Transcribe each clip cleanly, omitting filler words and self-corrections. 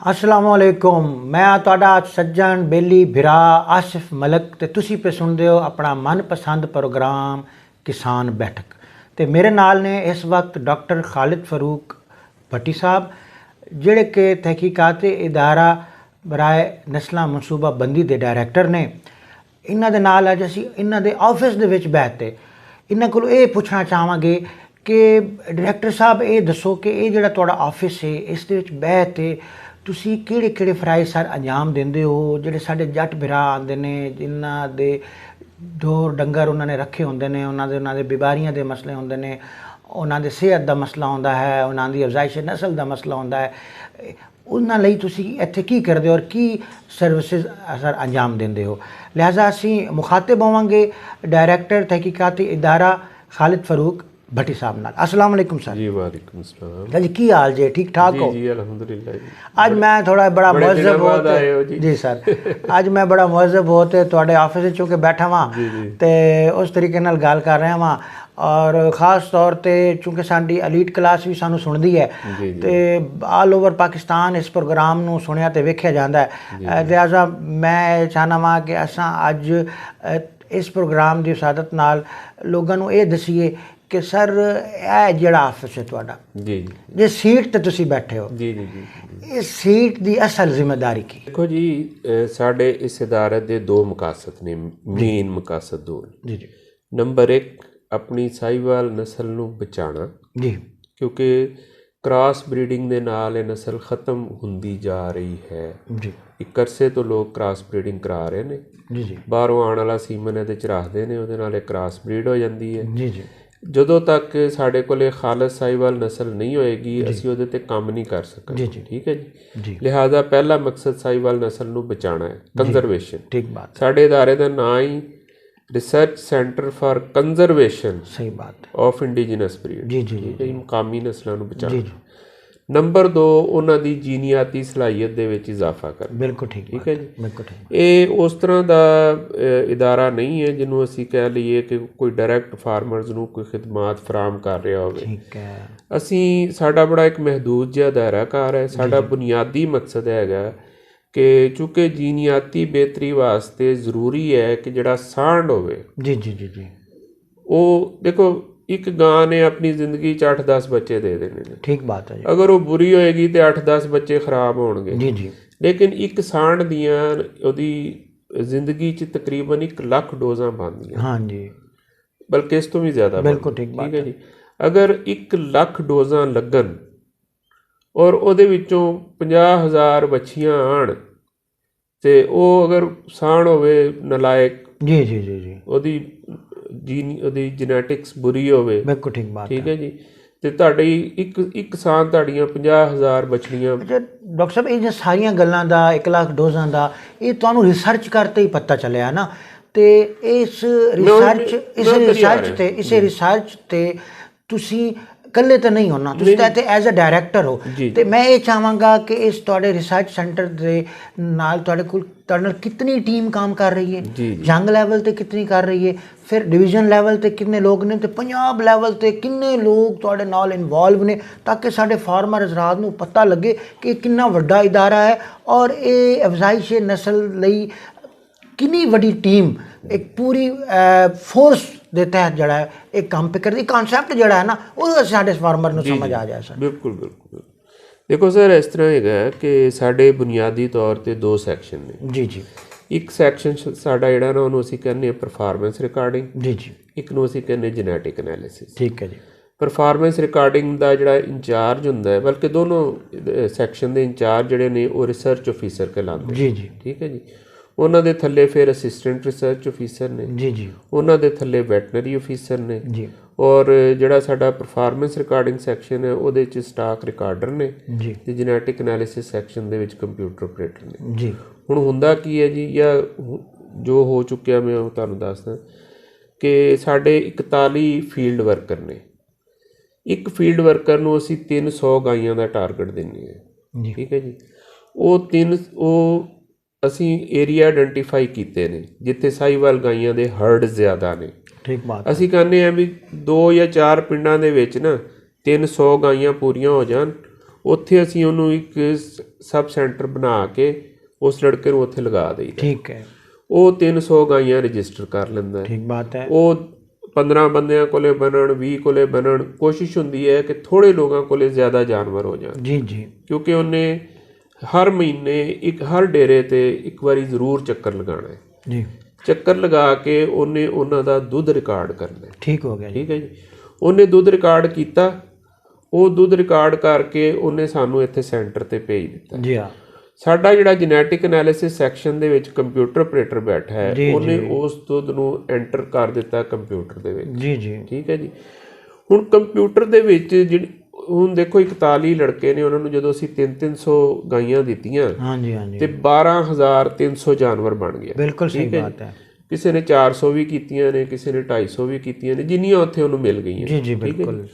असलामुअलैकुम। मैं तुहाडा सज्जन बेली भिरा आसिफ मलिक ते तुसी पे सुनदे हो अपना मनपसंद प्रोग्राम किसान बैठक। ते मेरे नाल ने इस वक्त डॉक्टर खालिद फरूक भट्टी साहब जिहड़े कि तहकीकाती इदारा बराए नस्लां मनसूबा बंदी दे डायरैक्टर ने। इन्हां दे नाल अज असीं इन्हां दे ऑफिस दे विच बैठते इन्हां कोलों ये पुछना चाहांगे कि डायरैक्टर साहब ये दसो कि ये जिहड़ा तुहाडा ऑफिस है इस दे विच बैठते ਤੁਸੀਂ ਕਿਹੜੇ ਫਰਾਇਜ਼ ਸਰ ਅੰਜਾਮ ਦਿੰਦੇ ਹੋ ਜਿਹੜੇ ਸਾਡੇ ਜੱਟ ਭਰਾ ਆਉਂਦੇ ਨੇ ਜਿਨ੍ਹਾਂ ਦੇ ਢੋਰ ਡੰਗਰ ਉਹਨਾਂ ਨੇ ਰੱਖੇ ਹੁੰਦੇ ਨੇ, ਉਹਨਾਂ ਦੇ ਬਿਮਾਰੀਆਂ ਦੇ ਮਸਲੇ ਹੁੰਦੇ ਨੇ, ਉਹਨਾਂ ਦੇ ਸਿਹਤ ਦਾ ਮਸਲਾ ਹੁੰਦਾ ਹੈ, ਉਹਨਾਂ ਦੀ ਅਫਜ਼ਾਇਸ਼ ਨਸਲ ਦਾ ਮਸਲਾ ਹੁੰਦਾ ਹੈ, ਉਹਨਾਂ ਲਈ ਤੁਸੀਂ ਇੱਥੇ ਕੀ ਕਰਦੇ ਹੋ ਔਰ ਕੀ ਸਰਵਿਸਿਜ਼ ਸਰ ਅੰਜਾਮ ਦਿੰਦੇ ਹੋ। ਲਿਹਾਜ਼ਾ ਅਸੀਂ ਮੁਖਾਤਿਬ ਹੋਵਾਂਗੇ ਡਾਇਰੈਕਟਰ ਤਹਿਕੀਕਾਤੀ ਇਦਾਰਾ ਖਾਲਿਦ ਫरूक भट्टी साहब नाल। अस्सलाम वालेकुम सर। जी वालेकुम सलाम जी, की हाल जे? ठीक ठाक हो? जी अल्हम्दुलिल्लाह जी। आज मैं थोड़ा बड़ा मुअज़्ज़ब हो जी सर आज मैं बड़ा मुअज़्ज़ब हो ते तुहाडे ऑफिस चूँकि बैठा वां ते उस तरीके नाल गल कर रहा वां और ख़ास तौर ते चूँकि साडी एलीट क्लास भी सानू सुनदी है ते ऑल ओवर पाकिस्तान इस प्रोग्राम नू सुनिया ते वेखिया जांदा है। लिहाजा मैं चाहना वां कि असां अज इस प्रोग्राम की सादत नाल लोगों नू ये दसीए कि सर यह जिहड़ा ऑफिस है तुहाडा जी जे सीट ते तुसी बैठे हो जी जी जी इस सीट दी असल जिम्मेदारी की? देखो जी, साढ़े इस इदारे दे दो मकासद ने, मेन मकासद दो जी जी। नंबर एक, अपनी साहिवाल नस्ल नू बचाना जी, क्योंकि क्रॉस ब्रीडिंग दे नाल ये नस्ल खत्म हुंदी जा रही है जी एक अरसे तो लोग क्रॉस ब्रीडिंग करा रहे ने जी जी बाहरों आने वाला सीमन इहदे च रखदे ने, उहदे नाल क्रॉस ब्रीड हो जाती है। जी जी ਜਦੋਂ ਤੱਕ ਸਾਡੇ ਕੋਲੇ ਖਾਲਸ ਸਾਹੀਵਾਲ ਨਸਲ ਨਹੀਂ ਹੋਏਗੀ ਅਸੀਂ ਉਹਦੇ ਤੇ ਕੰਮ ਨਹੀਂ ਕਰ ਸਕਦੇ। ਠੀਕ ਹੈ ਜੀ। ਲਿਹਾਜ਼ਾ ਪਹਿਲਾ ਮਕਸਦ ਸਾਹੀਵਾਲ ਨਸਲ ਨੂੰ ਬਚਾਉਣਾ ਹੈ, ਕੰਜ਼ਰਵੇਸ਼ਨ। ठीक बात ਸਾਡੇ ਇਦਾਰੇ ਦਾ ਨਾਂ ਹੀ ਰਿਸਰਚ ਸੈਂਟਰ ਫਾਰ ਕੰਜ਼ਰਵੇਸ਼ਨ सही बात ਆਫ ਇੰਡੀਜੀਨਸ ਬਰੀਡ। जी जी ਠੀਕ ਹੈ ਜੀ, ਮੁਕਾਮੀ ਨਸਲਾਂ ਨੂੰ जी ਬਚਾਉਣਾ। जी ਨੰਬਰ 2, ਉਹਨਾਂ ਦੀ ਜੀਨੀਆਤੀ ਸਲਾਹੀਅਤ ਦੇ ਵਿੱਚ ਇਜ਼ਾਫਾ ਕਰਨਾ। बिल्कुल ठीक ਠੀਕ ਹੈ ਜੀ। बिल्कुल ठीक ਇਹ ਉਸ ਤਰ੍ਹਾਂ ਦਾ ਇਦਾਰਾ ਨਹੀਂ ਹੈ ਜਿਹਨੂੰ ਅਸੀਂ ਕਹਿ ਲਈਏ ਕਿ ਕੋਈ ਡਾਇਰੈਕਟ ਫਾਰਮਰਸ ਨੂੰ ਕੋਈ ਖਿਦਮਾਤ ਫਰਾਹਮ ਕਰ ਰਿਹਾ ਹੋਵੇ। ठीक है ਅਸੀਂ ਸਾਡਾ ਬੜਾ ਇੱਕ ਮਹਦੂਦ ਜਿਹਾ ਦਾਇਰਾਕਾਰ ਹੈ। ਸਾਡਾ ਬੁਨਿਆਦੀ ਮਕਸਦ ਹੈਗਾ ਕਿ ਚੂँਕਿ ਜੀਨੀਆਤੀ ਬਿਹਤਰੀ ਵਾਸਤੇ ਜ਼ਰੂਰੀ ਹੈ ਕਿ ਜਿਹੜਾ ਸਾਂਢ ਹੋਵੇ जी जी जी जी ਉਹ ਦੇਖੋ ਇੱਕ ਗਾਂ ਨੇ ਆਪਣੀ ਜ਼ਿੰਦਗੀ 'ਚ 8-10 ਬੱਚੇ ਦੇ ਦੇਣੇ ਨੇ। ठीक बात है जी ਅਗਰ ਉਹ ਬੁਰੀ ਹੋਏਗੀ ਤੇ 8-10 ਬੱਚੇ ਖਰਾਬ ਹੋਣਗੇ। जी जी ਲੇਕਿਨ ਇੱਕ ਸਾਂਢ ਦੀਆਂ ਉਹਦੀ ਜ਼ਿੰਦਗੀ 'ਚ ਤਕਰੀਬਨ 1 ਲੱਖ ਡੋਜ਼ਾਂ ਬਣਦੀਆਂ, हाँ जी ਬਲਕਿ ਇਸ ਤੋਂ ਵੀ ਜ਼ਿਆਦਾ। बिल्कुल ठीक बात ਹੈ ਜੀ। ਅਗਰ 1 ਲੱਖ ਡੋਜ਼ਾਂ ਲੱਗਣ ਔਰ ਉਹਦੇ ਵਿੱਚੋਂ 50,000 ਬੱਚੀਆਂ ਆਣ ਤੇ ਉਹ ਅਗਰ ਸਾਂਢ ਹੋਵੇ ਨਲਾਇਕ, जी जी जी जी ਉਹਦੀ ਜੈਨੇਟਿਕਸ ਬੁਰੀ ਹੋਵੇ, बिल्कुल ठीक बात ਠੀਕ ਹੈ ਜੀ, ਤੇ ਤੁਹਾਡੀ ਇੱਕ ਸਾਂ ਤੁਹਾਡੀਆਂ 50,000 ਬਛੜੀਆਂ। अच्छा डॉक्टर साहब ये सारिया गल्लां दा 1 लाख डोज़ां दा ये तुहानू रिसर्च करते ही पता चलिया ना ते इस रिसर्च ते तुसी कल्ले तो नहीं होना, तुसी तो इत्थे एज अ डायरैक्टर हो ते मैं ये चाहांगा कि इस तुहाडे रिसर्च सेंटर दे नाल तुहाडे कोल कितनी टीम काम कर रही है, जंग लैवल ते कितनी कर रही है, फिर डिवीजन लैवल ते कितने लोग ने ते पंजाब लैवल ते किन्ने लोग तुहाडे नाल इन्वॉल्व ने ताकि साडे फार्मर हज़रात नू पता लगे कि कितना वड्डा इदारा है और ये अफजाइश नस्ल लई कितनी वड्डी टीम एक पूरी फोर्स ਦੇ ਤਹਿਤ ਜਿਹੜਾ ਹੈ ਇਹ ਕੰਮ पे करती कॉन्सैप्ट ਜਿਹੜਾ ਹੈ ਨਾ ਉਹ ਸਾਡੇ ਫਾਰਮਰ ਨੂੰ ਸਮਝ ਆ ਜਾਏ। ਸਰ ਬਿਲਕੁਲ ਬਿਲਕੁਲ। ਦੇਖੋ ਸਰ, ਇਸ ਤਰ੍ਹਾਂ ਹੈਗਾ ਕਿ ਸਾਡੇ ਬੁਨਿਆਦੀ ਤੌਰ ਤੇ 2 ਸੈਕਸ਼ਨ ਨੇ। ਜੀ ਜੀ। ਇੱਕ ਸੈਕਸ਼ਨ ਸਾਡਾ ਜਿਹੜਾ ਨਾ ਉਹਨੂੰ ਅਸੀਂ ਕਹਿੰਦੇ ਹਾਂ ਪਰਫਾਰਮੈਂਸ ਰਿਕਾਰਡਿੰਗ। ਜੀ ਜੀ। ਇੱਕ ਨੂੰ ਅਸੀਂ ਕਹਿੰਦੇ ਜੈਨੇਟਿਕ ਐਨਾਲਿਸਿਸ। ਠੀਕ ਹੈ ਜੀ। ਪਰਫਾਰਮੈਂਸ ਰਿਕਾਰਡਿੰਗ ਦਾ ਜਿਹੜਾ ਇੰਚਾਰਜ ਹੁੰਦਾ ਹੈ, ਬਲਕਿ ਦੋਨੋਂ ਸੈਕਸ਼ਨ ਦੇ ਇੰਚਾਰਜ ਜਿਹੜੇ ਨੇ ਉਹ ਰਿਸਰਚ ਆਫੀਸਰ ਕਹਿਲਾਉਂਦੇ। ਜੀ ਜੀ। ਠੀਕ ਹੈ ਜੀ। ਉਹਨਾਂ ਦੇ ਥੱਲੇ ਫਿਰ ਅਸਿਸਟੈਂਟ ਰਿਸਰਚ ਆਫੀਸਰ ਨੇ। ਜੀ ਜੀ। ਉਹਨਾਂ ਦੇ ਥੱਲੇ ਵੈਟਨਰੀ ਆਫੀਸਰ ਨੇ। ਜੀ। ਔਰ ਜਿਹੜਾ ਸਾਡਾ ਪਰਫਾਰਮੈਂਸ ਰਿਕਾਰਡਿੰਗ ਸੈਕਸ਼ਨ ਹੈ ਉਹਦੇ 'ਚ ਸਟਾਕ ਰਿਕਾਰਡਰ ਨੇ। ਜੀ। ਤੇ ਜੈਨੇਟਿਕ ਐਨਾਲਿਸਿਸ ਸੈਕਸ਼ਨ ਦੇ ਵਿੱਚ ਕੰਪਿਊਟਰ ਆਪਰੇਟਰ ਨੇ। ਜੀ। ਹੁਣ ਹੁੰਦਾ ਕੀ ਹੈ ਜੀ, ਜਾਂ ਜੋ ਹੋ ਚੁੱਕਿਆ ਮੈਂ ਉਹ ਤੁਹਾਨੂੰ ਦੱਸਦਾ ਕਿ ਸਾਡੇ 41 ਫੀਲਡ ਵਰਕਰ ਨੇ। ਇੱਕ ਫੀਲਡ ਵਰਕਰ ਨੂੰ ਅਸੀਂ 300 ਗਾਈਆਂ ਦਾ ਟਾਰਗੇਟ ਦਿੰਦੇ ਹਾਂ। ਠੀਕ ਹੈ ਜੀ। ਉਹ ਅਸੀਂ ਏਰੀਆ ਆਇਡੈਂਟੀਫਾਈ ਕੀਤੇ ਨੇ ਜਿੱਥੇ ਸਾਹੀਵਾਲ ਗਾਈਆਂ ਦੇ ਹਰਡ ਜ਼ਿਆਦਾ ਨੇ। ਠੀਕ ਬਾਤ। ਅਸੀਂ ਕਹਿੰਦੇ ਹਾਂ ਵੀ 2 ਜਾਂ 4 ਪਿੰਡਾਂ ਦੇ ਵਿੱਚ ਨਾ 300 ਗਾਈਆਂ ਪੂਰੀਆਂ ਹੋ ਜਾਣ, ਉੱਥੇ ਅਸੀਂ ਉਹਨੂੰ ਇੱਕ ਸਬ ਸੈਂਟਰ ਬਣਾ ਕੇ ਉਸ ਲੜਕੇ ਨੂੰ ਉੱਥੇ ਲਗਾ ਦਈਦਾ। ਠੀਕ ਹੈ। ਉਹ 300 ਗਾਈਆਂ ਰਜਿਸਟਰ ਕਰ ਲੈਂਦਾ। ਠੀਕ ਬਾਤ ਹੈ। ਉਹ 15 ਬੰਦਿਆਂ ਕੋਲੇ ਬਣਨ, 20 ਕੋਲੇ ਬਣਨ, ਕੋਸ਼ਿਸ਼ ਹੁੰਦੀ ਹੈ ਕਿ ਥੋੜ੍ਹੇ ਲੋਕਾਂ ਕੋਲੇ ਜ਼ਿਆਦਾ ਜਾਨਵਰ ਹੋ ਜਾਣ। ਜੀ ਜੀ। ਕਿਉਂਕਿ ਉਹਨੇ ਹਰ ਮਹੀਨੇ ਹਰ ਡੇਰੇ 'ਤੇ ਇੱਕ ਵਾਰੀ ਜ਼ਰੂਰ ਚੱਕਰ ਲਗਾਉਣਾ ਹੈ ਜੀ। ਚੱਕਰ ਲਗਾ ਕੇ ਉਹਨੇ ਉਹਨਾਂ ਦਾ ਦੁੱਧ ਰਿਕਾਰਡ ਕਰਨਾ। ਠੀਕ ਹੋ ਗਿਆ। ਠੀਕ ਹੈ ਜੀ। ਉਹਨੇ ਦੁੱਧ ਰਿਕਾਰਡ ਕੀਤਾ, ਉਹ ਦੁੱਧ ਰਿਕਾਰਡ ਕਰਕੇ ਉਹਨੇ ਸਾਨੂੰ ਇੱਥੇ ਸੈਂਟਰ 'ਤੇ ਭੇਜ ਦਿੱਤਾ। ਜੀ ਹਾਂ। ਸਾਡਾ ਜਿਹੜਾ ਜੈਨੇਟਿਕ ਐਨਾਲਿਸਿਸ ਸੈਕਸ਼ਨ ਦੇ ਵਿੱਚ ਕੰਪਿਊਟਰ ਆਪਰੇਟਰ ਬੈਠਾ ਹੈ, ਉਹਨੇ ਉਸ ਦੁੱਧ ਨੂੰ ਐਂਟਰ ਕਰ ਦਿੱਤਾ ਕੰਪਿਊਟਰ ਦੇ ਵਿੱਚ। ਜੀ ਜੀ। ਠੀਕ ਹੈ ਜੀ। ਹੁਣ ਕੰਪਿਊਟਰ ਦੇ ਵਿੱਚ ਹੁਣ ਦੇਖੋ 41 ਲੜਕੇ ਨੇ, ਉਹਨਾਂ ਨੂੰ ਜਦੋਂ ਅਸੀਂ 300 ਗਾਈਆਂ ਦਿੱਤੀਆਂ, ਹਾਂਜੀ ਹਾਂਜੀ, ਤੇ 12,300 ਜਾਨਵਰ ਬਣ ਗਿਆ। ਬਿਲਕੁਲ ਸਹੀ ਬਾਤ ਹੈ। ਕਿਸੇ ਨੇ 400 ਵੀ ਕੀਤੀਆਂ ਨੇ, ਕਿਸੇ ਨੇ 250 ਵੀ ਕੀਤੀਆਂ ਨੇ, ਜਿੰਨੀਆਂ ਉੱਥੇ ਉਹਨੂੰ ਮਿਲ ਗਈਆਂ। ਜੀ ਜੀ ਬਿਲਕੁਲ।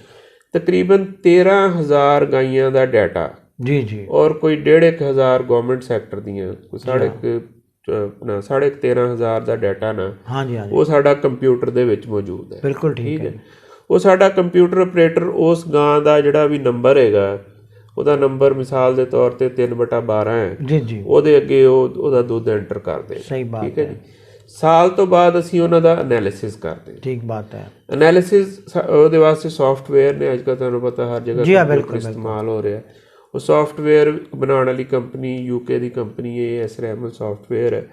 ਤਕਰੀਬਨ 13,000 ਗਾਈਆਂ ਦਾ ਡਾਟਾ। ਜੀ ਜੀ। ਔਰ ਕੋਈ 1,500 ਗਵਰਨਮੈਂਟ ਸੈਕਟਰ ਦੀਆਂ, ਕੋਈ 13,500 ਦਾ ਡਾਟਾ ਨਾ, ਹਾਂਜੀ ਹਾਂਜੀ, ਉਹ ਸਾਡਾ ਕੰਪਿਊਟਰ ਦੇ ਵਿੱਚ ਮੌਜੂਦ ਹੈ। ਬਿਲਕੁਲ ਠੀਕ ਹੈ। ਉਹ ਸਾਡਾ ਕੰਪਿਊਟਰ ਆਪਰੇਟਰ ਉਸ ਗਾਂ ਦਾ ਜਿਹੜਾ ਵੀ ਨੰਬਰ ਹੈਗਾ, ਉਹਦਾ ਨੰਬਰ ਮਿਸਾਲ ਦੇ ਤੌਰ 'ਤੇ 3/12 ਹੈ। ਜੀ ਜੀ। ਉਹਦੇ ਅੱਗੇ ਉਹਦਾ ਦੁੱਧ ਐਂਟਰ ਕਰਦੇ। ਸਹੀ ਬਾਤ। ਠੀਕ ਹੈ ਜੀ। ਸਾਲ ਤੋਂ ਬਾਅਦ ਅਸੀਂ ਉਹਨਾਂ ਦਾ ਐਨਾਲਿਸਿਸ ਕਰਦੇ। ਠੀਕ ਬਾਤ ਹੈ। ਐਨਾਲਿਸਿਸ ਉਹਦੇ ਵਾਸਤੇ ਸੌਫਟਵੇਅਰ ਨੇ, ਅੱਜ ਕੱਲ੍ਹ ਤੁਹਾਨੂੰ ਪਤਾ ਹਰ ਜਗ੍ਹਾ ਕੰਪਿਊਟਰ ਇਸਤੇਮਾਲ ਹੋ ਰਿਹਾ। ਉਹ ਸੌਫਟਵੇਅਰ ਬਣਾਉਣ ਵਾਲੀ ਕੰਪਨੀ UK ਦੀ ਕੰਪਨੀ AS ਰੈਮਲ ਸੌਫਟਵੇਅਰ ਹੈ।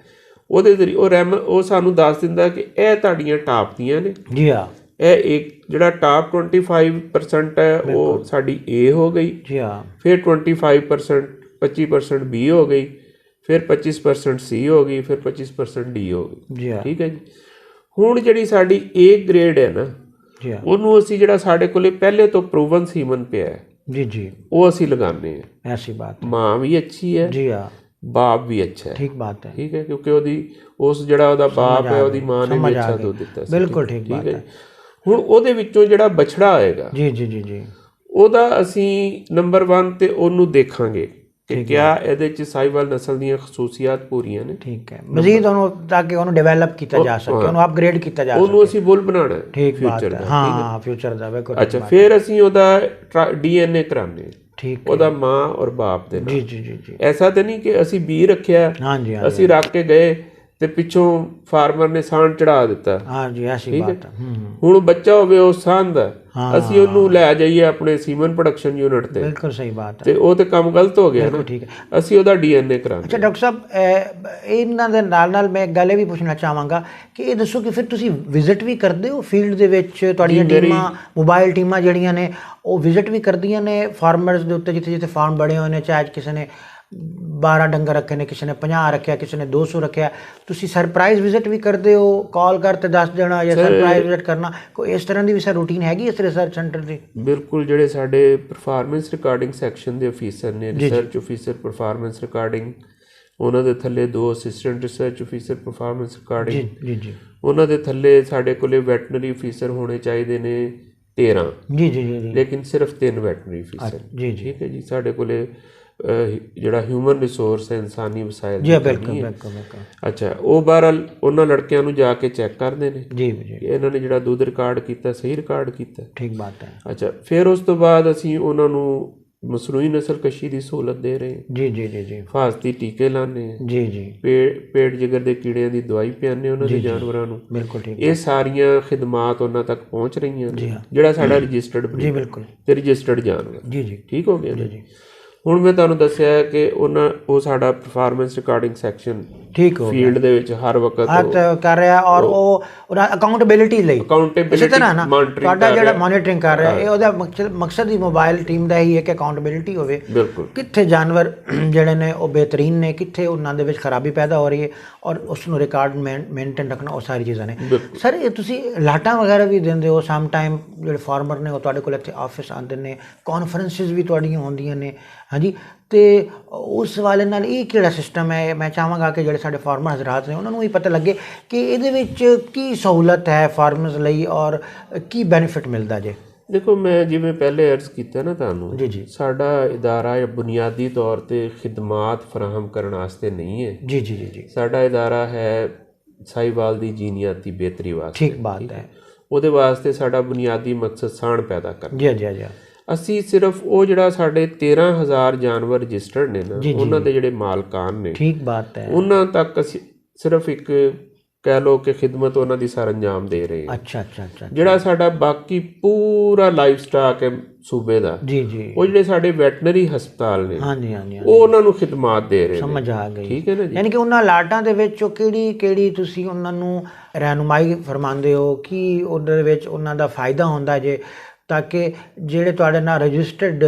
ਉਹਦੇ ਜ਼ਰੀਏ ਉਹ ਸਾਨੂੰ ਦੱਸ ਦਿੰਦਾ ਕਿ ਇਹ ਤੁਹਾਡੀਆਂ ਟਾਪ ਦੀਆਂ ਨੇ। ਜੀ ਹਾਂ। ਇਹ ਇੱਕ ਜਿਹੜਾ ਟਾਪ 25% ਹੈ ਉਹ ਸਾਡੀ A ਹੋ ਗਈ। ਜੀ ਹਾਂ। ਫਿਰ 25% 25% B ਹੋ ਗਈ, ਫਿਰ 25% C ਹੋ ਗਈ, ਫਿਰ 25% D ਹੋ ਗਈ। ਜੀ ਹਾਂ। ਠੀਕ ਹੈ ਜੀ। ਹੁਣ ਜਿਹੜੀ ਸਾਡੀ A ਗ੍ਰੇਡ ਹੈ ਨਾ, ਜੀ ਹਾਂ, ਉਹਨੂੰ ਅਸੀਂ ਜਿਹੜਾ ਸਾਡੇ ਕੋਲੇ ਪਹਿਲੇ ਤੋਂ ਪ੍ਰੂਵਨ ਸੀਮਨ ਪਿਆ ਹੈ, ਜੀ ਜੀ, ਉਹ ਅਸੀਂ ਲਗਾਉਂਦੇ ਹਾਂ। ਐਸੀ ਬਾਤ। ਮਾਂ ਵੀ ਅੱਛੀ ਹੈ। ਜੀ ਹਾਂ। ਬਾਪ ਵੀ ਅੱਛਾ ਹੈ। ਠੀਕ ਬਾਤ ਹੈ। ਠੀਕ ਹੈ। ਕਿਉਂਕਿ ਜਿਹੜਾ ਉਹਦਾ ਬਾਪ ਹੈ, ਉਹਦੀ ਮਾਂ ਨੇ ਵੀ ਅੱਛਾ ਦੁੱਧ ਦਿੱਤਾ ਸੀ। ਬਿਲਕੁਲ ਠੀਕ ਬਾਤ ਹੈ। ਹੁਣ ਉਹਦੇ ਵਿੱਚੋਂ ਜਿਹੜਾ ਬਛੜਾ ਹੋਏਗਾ, ਜੀ ਜੀ ਜੀ ਜੀ, ਉਹਦਾ ਅਸੀਂ ਨੰਬਰ 1 ਤੇ ਉਹਨੂੰ ਦੇਖਾਂਗੇ ਕਿ ਕਿਆ ਇਹਦੇ 'ਚ ਸਾਹੀਵਾਲ ਨਸਲ ਦੀਆਂ ਖਸੂਸੀਅਤ ਪੂਰੀਆਂ ਨੇ। ਠੀਕ ਹੈ। ਮਜ਼ੀਦ ਉਹਨੂੰ ਤਾਂ ਕਿ ਉਹਨੂੰ ਡਿਵੈਲਪ ਕੀਤਾ ਜਾ ਸਕੇ, ਉਹਨੂੰ ਅਪਗ੍ਰੇਡ ਕੀਤਾ ਜਾ ਸਕੇ, ਉਹਨੂੰ ਅਸੀਂ ਬੁੱਲ ਬਣਾਉਣਾ ਹੈ। ਠੀਕ ਬਾਤ ਹੈ। ਹਾਂ, ਫਿਊਚਰ ਦਾ। ਬਿਲਕੁਲ। ਅੱਛਾ, ਫਿਰ ਅਸੀਂ ਉਹਦਾ DNA ਕਰਾਉਂਦੇ। ਠੀਕ। ਉਹਦਾ ਮਾਂ ਔਰ ਬਾਪ ਦੇ ਨਾਲ। ਜੀ ਜੀ ਜੀ ਜੀ। ਐਸਾ ਤਾਂ ਨਹੀਂ ਕਿ ਅਸੀਂ ਬੀ ਰੱਖਿਆ, ਹਾਂਜੀ, ਅਸੀਂ ਰੱਖ ਕੇ ਗਏ ਤੇ ਪਿੱਛੋਂ ਫਾਰਮਰ ਨੇ ਸਾਂਢ ਚੜਾ ਦਿੱਤਾ। ਹਾਂਜੀ, ਐਸੀ ਬਾਤ ਹੈ। ਹੁਣ ਬੱਚਾ ਹੋਵੇ ਉਹ ਸਾਂਢ ਦਾ, ਅਸੀਂ ਉਹਨੂੰ ਲੈ ਜਾਈਏ ਆਪਣੇ ਸੀਮਨ ਪ੍ਰੋਡਕਸ਼ਨ ਯੂਨਿਟ ਤੇ। ਬਿਲਕੁਲ ਸਹੀ ਬਾਤ ਹੈ। ਤੇ ਉਹ ਤੇ ਕੰਮ ਗਲਤ ਹੋ ਗਿਆ ਨਾ। ਠੀਕ ਹੈ। ਅਸੀਂ ਉਹਦਾ DNA ਕਰਾਂਗੇ। ਅੱਛਾ ਡਾਕਟਰ ਸਾਹਿਬ, ਇਹਨਾਂ ਦੇ ਨਾਲ ਨਾਲ ਮੈਂ ਇੱਕ ਗੱਲ ਇਹ ਵੀ ਪੁੱਛਣਾ ਚਾਹਾਂਗਾ ਕਿ ਇਹ ਦੱਸੋ ਕਿ ਫਿਰ ਤੁਸੀਂ ਵਿਜ਼ਿਟ ਵੀ ਕਰਦੇ ਹੋ ਫੀਲਡ ਦੇ ਵਿੱਚ? ਤੁਹਾਡੀਆਂ ਟੀਮਾਂ, ਮੋਬਾਈਲ ਟੀਮਾਂ ਜਿਹੜੀਆਂ ਨੇ, ਉਹ ਵਿਜ਼ਿਟ ਵੀ ਕਰਦੀਆਂ ਨੇ ਫਾਰਮਰਸ ਦੇ ਉੱਤੇ, ਜਿੱਥੇ ਜਿੱਥੇ ਫਾਰਮ ਬਣੇ ਹੋਏ ਨੇ, ਚਾਹੇ ਕਿਸੇ ਨੇ 12 ਡੰਗਰ ਰੱਖੇ ਨੇ, ਕਿਸੇ ਨੇ 50 ਰੱਖਿਆ, ਕਿਸੇ ਨੇ 200 ਰੱਖਿਆ, ਤੁਸੀਂ ਸਰਪ੍ਰਾਈਜ਼ ਵਿਜ਼ਿਟ ਵੀ ਕਰਦੇ ਹੋ? ਕਾਲ ਕਰਕੇ ਦੱਸ ਦੇਣਾ ਜਾਂ ਸਰਪ੍ਰਾਈਜ਼ ਵਿਜ਼ਿਟ ਕਰਨਾ, ਕੋਈ ਇਸ ਤਰ੍ਹਾਂ ਦੀ ਵੀ ਸਰ ਰੂਟੀਨ ਹੈਗੀ ਇਸ ਰਿਸਰਚ ਸੈਂਟਰ ਦੀ? ਬਿਲਕੁਲ। ਜਿਹੜੇ ਸਾਡੇ ਪਰਫਾਰਮੈਂਸ ਰਿਕਾਰਡਿੰਗ ਸੈਕਸ਼ਨ ਦੇ ਅਫੀਸਰ ਨੇ, ਰਿਸਰਚ ਅਫੀਸਰ ਪਰਫਾਰਮੈਂਸ ਰਿਕਾਰਡਿੰਗ, ਉਹਨਾਂ ਦੇ ਥੱਲੇ 2 assistant research officer performance recording, ਜੀ ਜੀ, ਉਹਨਾਂ ਦੇ ਥੱਲੇ ਸਾਡੇ ਕੋਲੇ ਵੈਟਨਰੀ ਅਫੀਸਰ ਹੋਣੇ ਚਾਹੀਦੇ ਨੇ 13। ਜੀ ਜੀ ਜੀ। ਲੇਕਿਨ ਸਿਰਫ 3 ਵੈਟਨਰੀ ਅਫੀਸਰ। ਜੀ ਜੀ। ਠੀਕ ਹੈ ਜੀ। ਸਾਡੇ ਕੋਲੇ ਜਿਹੜਾ ਹਿਊਮਨ ਰਿਸੋਰਸ ਹੈ, ਇਨਸਾਨੀ ਵਸਾਇਲ। ਜੀ ਬਿਲਕੁਲ ਬਿਲਕੁਲ। ਅੱਛਾ, ਉਹ ਬਹਰਹਾਲ ਉਹਨਾਂ ਲੜਕਿਆਂ ਨੂੰ ਜਾ ਕੇ ਚੈੱਕ ਕਰਦੇ ਨੇ। ਜੀ ਜੀ। ਇਹਨਾਂ ਨੇ ਜਿਹੜਾ ਦੁੱਧ ਰਿਕਾਰਡ ਕੀਤਾ ਸਹੀ ਰਿਕਾਰਡ ਕੀਤਾ। ਠੀਕ ਬਾਤ ਹੈ। ਅੱਛਾ, ਫਿਰ ਉਸ ਤੋਂ ਬਾਅਦ ਅਸੀਂ ਉਹਨਾਂ ਨੂੰ ਮਸਨੂਈ ਨਸਲਕਸ਼ੀ ਦੀ ਸਹੂਲਤ ਦੇ ਰਹੇ ਹਾਂ। ਜੀ ਜੀ ਜੀ ਜੀ। ਹਿਫਾਜ਼ਤੀ ਟੀਕੇ ਲਾਉਂਦੇ ਹਾਂ। ਜੀ ਜੀ। ਪੇਟ ਜਿਗਰ ਦੇ ਕੀੜਿਆਂ ਦੀ ਦਵਾਈ ਪਿਆਉਂਦੇ ਉਹਨਾਂ ਦੇ ਜਾਨਵਰਾਂ ਨੂੰ। ਬਿਲਕੁਲ ਠੀਕ। ਇਹ ਸਾਰੀਆਂ ਖਿਦਮਾਤ ਉਹਨਾਂ ਤੱਕ ਪਹੁੰਚ ਰਹੀਆਂ ਨੇ, ਜਿਹੜਾ ਸਾਡਾ ਰਜਿਸਟਰਡ। ਜੀ ਬਿਲਕੁਲ। ਤੇ ਰਜਿਸਟਰਡ ਜਾਨਵਰ। ਜੀ ਜੀ। ਠੀਕ ਹੋ ਗਿਆ ਜੀ। ਹੁਣ ਮੈਂ ਤੁਹਾਨੂੰ ਦੱਸਿਆ ਕਿ ਉਹ ਸਾਡਾ ਪਰਫਾਰਮੈਂਸ ਰਿਕਾਰਡਿੰਗ ਸੈਕਸ਼ਨ ਠੀਕ ਹੋ ਫੀਲਡ ਦੇ ਵਿੱਚ ਹਰ ਵਕਤ ਕਰ ਰਿਹਾ, ਔਰ ਉਹ ਅਕਾਊਂਟੇਬਿਲਿਟੀ ਲਈ ਇਸੇ ਤਰ੍ਹਾਂ ਨਾ ਤੁਹਾਡਾ ਜਿਹੜਾ ਮੋਨੀਟਰਿੰਗ ਕਰ ਰਿਹਾ, ਇਹ ਉਹਦਾ ਮਕਸਦ ਹੀ ਮੋਬਾਈਲ ਟੀਮ ਦਾ ਹੀ ਹੈ ਕਿ ਅਕਾਊਂਟੇਬਿਲਿਟੀ ਹੋਵੇ। ਬਿਲਕੁਲ। ਕਿੱਥੇ ਜਾਨਵਰ ਜਿਹੜੇ ਨੇ ਉਹ ਬਿਹਤਰੀਨ ਨੇ, ਕਿੱਥੇ ਉਹਨਾਂ ਦੇ ਵਿੱਚ ਖਰਾਬੀ ਪੈਦਾ ਹੋ ਰਹੀ ਹੈ, ਔਰ ਉਸ ਨੂੰ ਰਿਕਾਰਡ ਮੇਨਟੇਨ ਰੱਖਣਾ, ਉਹ ਸਾਰੀ ਚੀਜ਼ਾਂ ਨੇ। ਸਰ, ਇਹ ਤੁਸੀਂ ਲਾਟਾਂ ਵਗੈਰਾ ਵੀ ਦਿੰਦੇ ਹੋ? ਸਮ ਟਾਈਮ ਜਿਹੜੇ ਫਾਰਮਰ ਨੇ ਉਹ ਤੁਹਾਡੇ ਕੋਲ ਇੱਥੇ ਆਫਿਸ ਆਉਂਦੇ ਨੇ, ਕਾਨਫਰੰਸਿਸ ਵੀ ਤੁਹਾਡੀਆਂ ਹੁੰਦੀਆਂ ਨੇ, ਹਾਂਜੀ, ਤੇ ਉਸ ਵਾਲੇ ਨਾਲ ਇਹ ਕਿਹੜਾ ਸਿਸਟਮ ਹੈ? ਮੈਂ ਚਾਹਾਂਗਾ ਕਿ ਜਿਹੜੇ ਸਾਡੇ ਫਾਰਮਰ ਹਜ਼ਰਾਤ ਨੇ ਉਹਨਾਂ ਨੂੰ ਵੀ ਪਤਾ ਲੱਗੇ ਕਿ ਇਹਦੇ ਵਿੱਚ ਕੀ ਸਹੂਲਤ ਹੈ ਫਾਰਮਰਸ ਲਈ ਔਰ ਕੀ ਬੈਨੀਫਿਟ ਮਿਲਦਾ ਜੇ। ਦੇਖੋ, ਮੈਂ ਜਿਵੇਂ ਪਹਿਲੇ ਅਰਜ਼ ਕੀਤਾ ਨਾ ਤੁਹਾਨੂੰ, ਜੀ ਜੀ, ਸਾਡਾ ਇਦਾਰਾ ਬੁਨਿਆਦੀ ਤੌਰ 'ਤੇ ਖਿਦਮਾਤ ਫਰਾਹਮ ਕਰਨ ਵਾਸਤੇ ਨਹੀਂ ਹੈ। ਜੀ ਜੀ ਜੀ ਜੀ। ਸਾਡਾ ਇਦਾਰਾ ਹੈ ਸਾਹੀਵਾਲ ਦੀ ਜੀਨੀਆਤੀ ਬਿਹਤਰੀ ਵਾਸਤੇ। ਠੀਕ ਬਾਤ ਹੈ। ਉਹਦੇ ਵਾਸਤੇ ਸਾਡਾ ਬੁਨਿਆਦੀ ਮਕਸਦ ਸਾਂਢ ਪੈਦਾ ਕਰਨਾ। ਜੀ ਜੀ ਜੀ। ਅਸੀਂ ਸਿਰਫ ਉਹ ਜਿਹੜਾ ਸਾਡੇ 13,000 ਜਾਨਵਰ ਰਜਿਸਟਰਡ ਨੇ ਨਾ, ਉਹਨਾਂ ਦੇ ਜਿਹੜੇ ਮਾਲਕਾਨ ਨੇ, ਠੀਕ ਬਾਤ ਹੈ, ਉਹਨਾਂ ਤੱਕ ਅਸੀਂ ਸਿਰਫ ਇੱਕ ਕਹਿ ਲਓ ਕਿ ਖਿਦਮਤ ਉਹਨਾਂ ਦੀ ਸਰ ਅੰਜਾਮ ਦੇ ਰਹੇ ਹਾਂ। ਅੱਛਾ ਅੱਛਾ ਅੱਛਾ। ਜਿਹੜਾ ਸਾਡਾ ਬਾਕੀ ਪੂਰਾ ਲਾਈਫ ਸਟਾਕ ਹੈ ਸੂਬੇ ਦਾ, ਜੀ ਜੀ, ਉਹ ਜਿਹੜੇ ਸਾਡੇ ਵੈਟਨਰੀ ਹਸਪਤਾਲ ਨੇ, ਹਾਂਜੀ ਹਾਂਜੀ, ਉਹ ਉਹਨਾਂ ਨੂੰ ਖਿਦਮਾਤ ਦੇ ਰਹੇ ਨੇ। ਸਮਝ ਆ ਗਈ, ਠੀਕ ਹੈ ਨਾ ਜੀ। ਯਾਨੀ ਕਿ ਉਹਨਾਂ ਲਾਟਾਂ ਦੇ ਵਿੱਚ ਉਹ ਕਿਹੜੀ ਤੁਸੀਂ ਉਹਨਾਂ ਨੂੰ ਰਹਿਨੁਮਾਈ ਫਰਮਾਉਂਦੇ ਹੋ ਕਿ ਉਹਦੇ ਵਿੱਚ ਉਹਨਾਂ ਦਾ ਫਾਇਦਾ ਹੁੰਦਾ ਜੇ, ਤਾਂ ਕਿ ਜਿਹੜੇ ਤੁਹਾਡੇ ਨਾਲ ਰਜਿਸਟਰਡ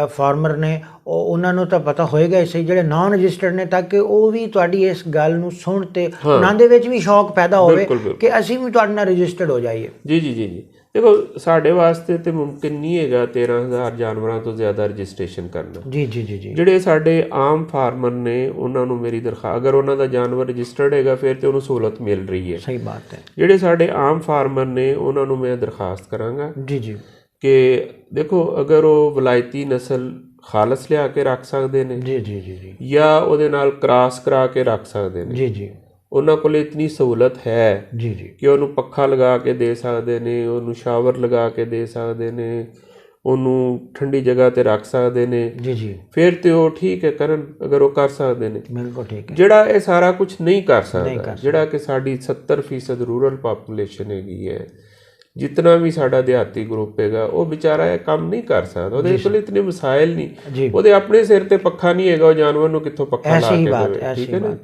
ਫਾਰਮਰ ਨੇ ਉਹਨਾਂ ਨੂੰ ਤਾਂ ਪਤਾ ਹੋਏਗਾ ਸਹੀ, ਜਿਹੜੇ ਨਾਨ ਰਜਿਸਟਰਡ ਨੇ, ਤਾਂ ਕਿ ਉਹ ਵੀ ਤੁਹਾਡੀ ਇਸ ਗੱਲ ਨੂੰ ਸੁਣ ਤੇ ਉਹਨਾਂ ਦੇ ਵਿੱਚ ਵੀ ਸ਼ੌਕ ਪੈਦਾ ਹੋਵੇ ਕਿ ਅਸੀਂ ਵੀ ਤੁਹਾਡੇ ਨਾਲ ਰਜਿਸਟਰਡ ਹੋ ਜਾਈਏ। ਜੀ ਜੀ ਜੀ ਜੀ। ਦੇਖੋ ਸਾਡੇ ਵਾਸਤੇ ਤੇ ਮੁਮਕਿਨ ਨਹੀਂ ਹੈਗਾ 13,000 ਜਾਨਵਰਾਂ ਤੋਂ ਜ਼ਿਆਦਾ ਰਜਿਸਟ੍ਰੇਸ਼ਨ ਕਰਨਾ। ਜੀ ਜੀ ਜੀ ਜੀ। ਜਿਹੜੇ ਸਾਡੇ ਆਮ ਫਾਰਮਰ ਨੇ ਉਹਨਾਂ ਨੂੰ ਮੇਰੀ ਦਰਖਾਸਤ, ਅਗਰ ਉਹਨਾਂ ਦਾ ਜਾਨਵਰ ਰਜਿਸਟਰਡ ਹੈਗਾ ਫਿਰ ਤੇ ਉਹਨੂੰ ਸਹੂਲਤ ਮਿਲ ਰਹੀ ਹੈ। ਸਹੀ ਬਾਤ ਹੈ। ਜਿਹੜੇ ਸਾਡੇ ਆਮ ਫਾਰਮਰ ਨੇ ਉਹਨਾਂ ਨੂੰ ਮੈਂ ਦਰਖਾਸਤ ਕਰਾਂਗਾ ਜੀ ਜੀ ਕਿ ਦੇਖੋ ਅਗਰ ਉਹ ਵਿਲਾਇਤੀ ਨਸਲ ਖਾਲਸ ਲਿਆ ਕੇ ਰੱਖ ਸਕਦੇ ਨੇ, ਜੀ ਜੀ ਜੀ ਜੀ, ਜਾਂ ਉਹਦੇ ਨਾਲ ਕ੍ਰਾਸ ਕਰਾ ਕੇ ਰੱਖ ਸਕਦੇ ਨੇ, ਜੀ ਜੀ, ਉਹਨਾਂ ਕੋਲ ਇਤਨੀ ਸਹੂਲਤ ਹੈ ਜੀ ਜੀ, ਕਿ ਉਹਨੂੰ ਪੱਖਾ ਲਗਾ ਕੇ ਦੇ ਸਕਦੇ ਨੇ, ਉਹਨੂੰ ਸ਼ਾਵਰ ਲਗਾ ਕੇ ਦੇ ਸਕਦੇ ਨੇ, ਉਹਨੂੰ ਠੰਡੀ ਜਗ੍ਹਾ ਤੇ ਰੱਖ ਸਕਦੇ ਨੇ, ਜੀ ਜੀ, ਫਿਰ ਤੇ ਉਹ ਠੀਕ ਹੈ ਕਰਨ, ਅਗਰ ਉਹ ਕਰ ਸਕਦੇ ਨੇ। ਬਿਲਕੁਲ ਠੀਕ ਹੈ। ਜਿਹੜਾ ਇਹ ਸਾਰਾ ਕੁਝ ਨਹੀਂ ਕਰ ਸਕਦਾ, ਜਿਹੜਾ ਕਿ ਸਾਡੀ 70% ਰੂਰਲ ਪਾਪੂਲੇਸ਼ਨ ਹੈਗੀ ਹੈ, ਜਿਤਨਾ ਵੀ ਸਾਡਾ ਦਿਹਾਤੀ ਗਰੁੱਪ ਹੈਗਾ, ਉਹ ਵਿਚਾਰਾ ਇਹ ਕੰਮ ਨਹੀਂ ਕਰ ਸਕਦਾ, ਉਹਦੇ ਕੋਲ ਇਤਨੇ ਵਸਾਇਲ ਨਹੀਂ, ਉਹਦੇ ਆਪਣੇ ਸਿਰ ਤੇ ਪੱਖਾ ਨਹੀਂ ਹੈਗਾ, ਉਹ ਜਾਨਵਰ ਨੂੰ ਕਿੱਥੋਂ ਪੱਖਾ ਲਾ ਕੇ ਦੇਵੇ। ਠੀਕ ਹੈ ਨਾ।